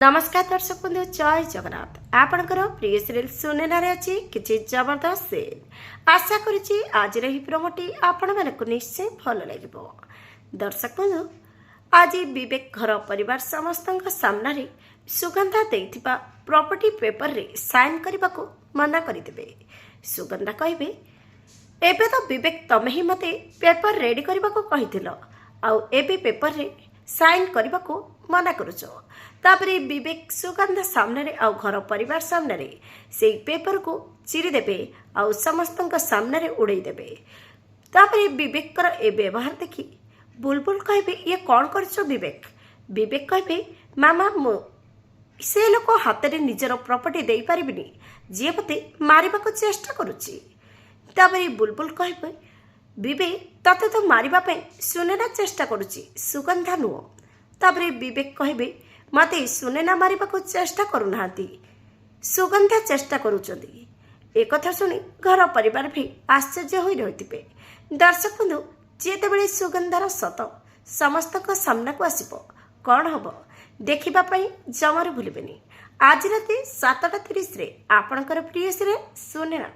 नमस्कार दर्शक बंधु जय जगन्नाथ आपणकर प्रिय सीरियल सुनेना अच्छी किसी जबरदस्त सीन आशा करुच्ची आज प्रोमोटी आपण मानक निश्चय भल लगे। दर्शक बंधु आज विवेक घर परिवार समस्त सामने सुगंधा देइथिबा प्रॉपर्टी पेपर रे साइन करने को मना करदे। सुगंधा कहे एबे तो विवेक तमे ही मते पेपर रेडी करने को कही आउ एबे पेपर रे साइन करने को मना करुच। तापरे विवेक सुगंधा सामने आउ घर परिवार सामने से पेपर को चिरी देबे आउ समस्त सामने उड़े देबे। तापरे विवेक ए व्यवहार देखी बुलबुल कहे ये कौन कर विवेक। विवेक कहे मामा मु से लोक हाथ में निजर प्रॉपर्टी दे पारिबिनी जी मते मारिबा को चेष्टा करुची। तापरे बुलबुल कहे विवेक तते तो मारिबा पे सुनेना चेष्टा करुची सुगंधा नुह। तापरे विवेक कहे मते सुनेना मारिबा को चेष्टा करूना सुगंधा चेष्टा करुचंदी। एक कथा सुनी घर परिवार भी आश्चर्य हो रही। दर्शक बंधु जेतेबेले सुगंधार सत समस्त सामना को आसिबो कौन हम देखा जमार भूलें। आज राति 7:30 आपणकर प्रिय सीरियल सुनेना।